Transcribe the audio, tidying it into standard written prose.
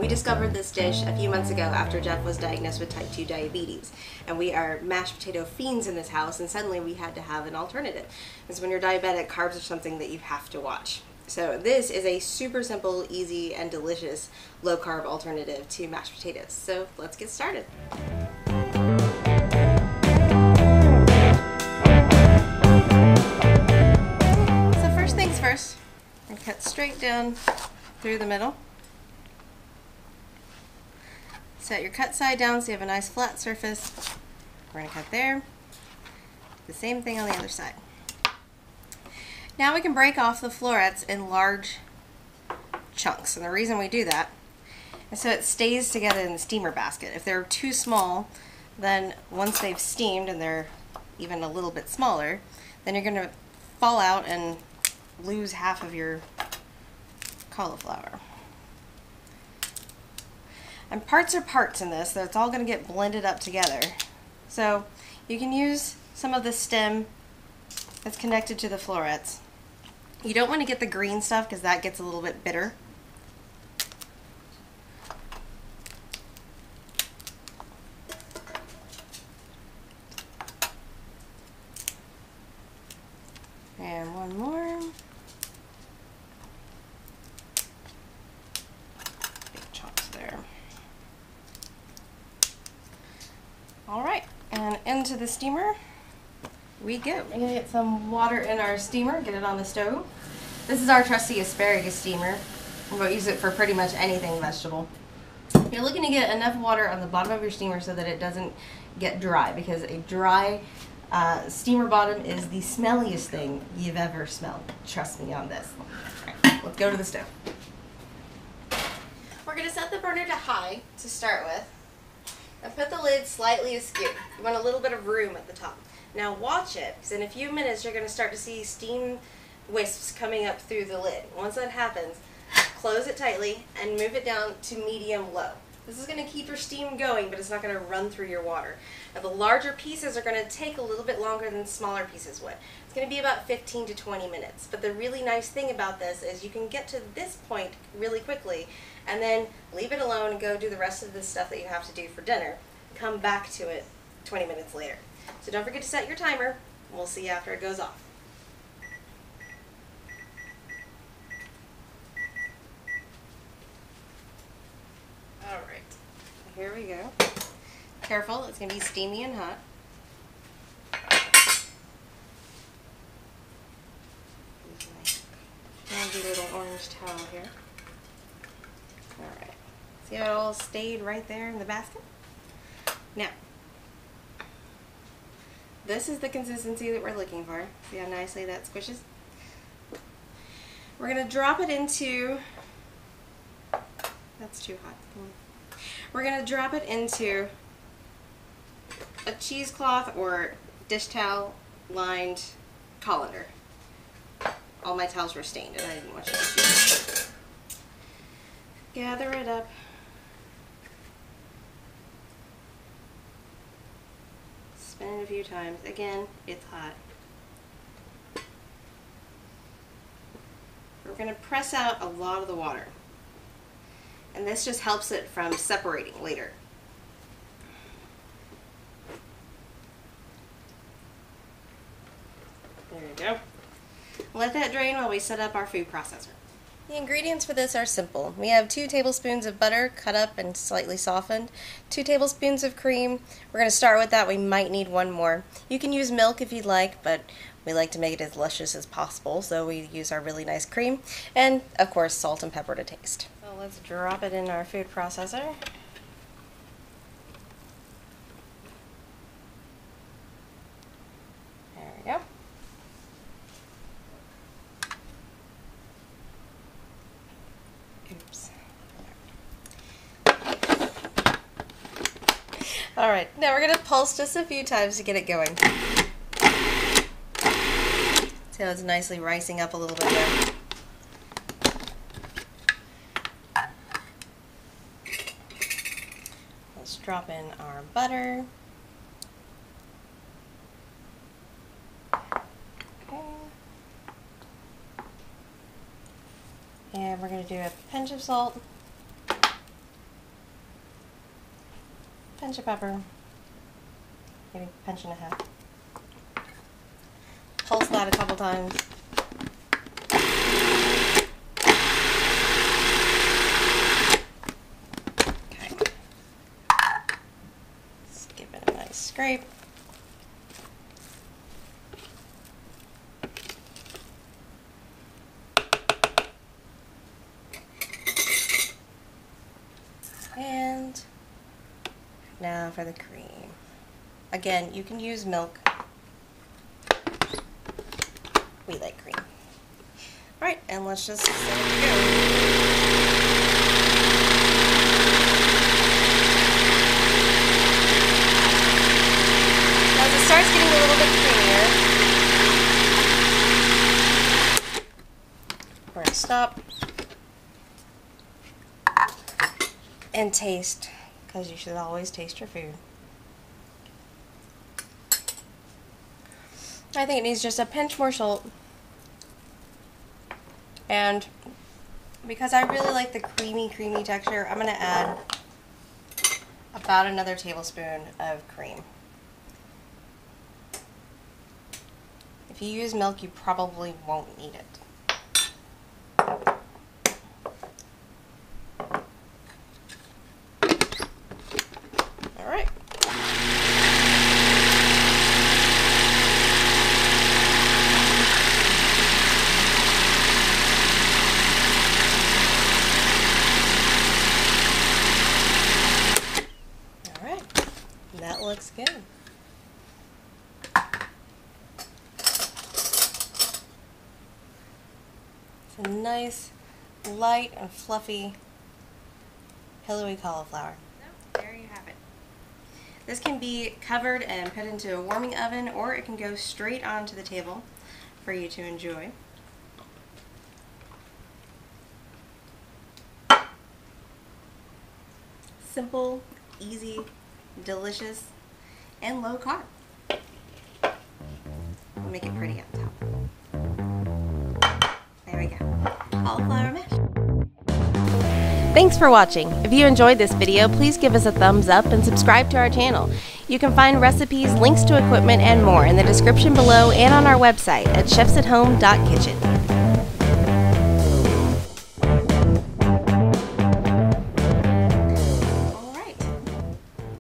We discovered this dish a few months ago after Jeff was diagnosed with type 2 diabetes. And we are mashed potato fiends in this house, and suddenly we had to have an alternative. Because when you're diabetic, carbs are something that you have to watch. So this is a super simple, easy, and delicious low-carb alternative to mashed potatoes. So let's get started. So first things first, I'm going to cut straight down through the middle. Set your cut side down so you have a nice flat surface. We're going to cut there. The same thing on the other side. Now we can break off the florets in large chunks, and the reason we do that is so it stays together in the steamer basket. If they're too small, then once they've steamed and they're even a little bit smaller, then you're going to fall out and lose half of your cauliflower. And parts are parts in this, so it's all going to get blended up together. So you can use some of the stem that's connected to the florets. You don't want to get the green stuff because that gets a little bit bitter. And one more. Big chunks there. Alright, and into the steamer we go. We're going to get some water in our steamer, get it on the stove. This is our trusty asparagus steamer. We'll use it for pretty much anything vegetable. You're looking to get enough water on the bottom of your steamer so that it doesn't get dry, because a dry steamer bottom is the smelliest thing you've ever smelled. Trust me on this. Alright, let's go to the stove. We're going to set the burner to high to start with. And put the lid slightly askew. You want a little bit of room at the top. Now watch it, because in a few minutes you're going to start to see steam wisps coming up through the lid. Once that happens, close it tightly and move it down to medium-low. This is going to keep your steam going, but it's not going to run through your water. Now the larger pieces are going to take a little bit longer than smaller pieces would. It's going to be about 15 to 20 minutes. But the really nice thing about this is you can get to this point really quickly and then leave it alone and go do the rest of the stuff that you have to do for dinner. Come back to it 20 minutes later. So don't forget to set your timer. We'll see you after it goes off. Alright, here we go. Careful, it's going to be steamy and hot. Use my handy little orange towel here. Alright, see how it all stayed right there in the basket? Now, this is the consistency that we're looking for. See how nicely that squishes? We're going to drop it into, that's too hot. We're going to drop it into a cheesecloth or dish towel lined colander. All my towels were stained and I didn't want you to see it. Gather it up. Spin it a few times. Again, it's hot. We're going to press out a lot of the water. And this just helps it from separating later. There you go. Let that drain while we set up our food processor. The ingredients for this are simple. We have 2 tablespoons of butter cut up and slightly softened, 2 tablespoons of cream. We're going to start with that. We might need one more. You can use milk if you'd like, but we like to make it as luscious as possible, so we use our really nice cream. And, of course, salt and pepper to taste. So let's drop it in our food processor. There we go. Oops. Alright, now we're going to pulse just a few times to get it going. See how it's nicely rising up a little bit there. Let's drop in our butter. Okay. And we're going to do a pinch of salt. pinch of pepper, maybe a pinch and a half. Pulse that a couple times. Okay. Let's give it a nice scrape. And now for the cream. Again, you can use milk. We like cream. Alright, and let's just let it go. As it starts getting a little bit creamier, we're going to stop and taste, because you should always taste your food. I think it needs just a pinch more salt. And because I really like the creamy texture, I'm going to add about another tablespoon of cream. If you use milk, you probably won't need it. That looks good. It's a nice, light and fluffy, pillowy cauliflower. So, there you have it. This can be covered and put into a warming oven, or it can go straight onto the table for you to enjoy. Simple, easy, delicious, and low carb. We'll make it pretty on top. There we go. Cauliflower mash. Thanks for watching. If you enjoyed this video, please give us a thumbs up and subscribe to our channel. You can find recipes, links to equipment, and more in the description below and on our website at chefsathome.kitchen.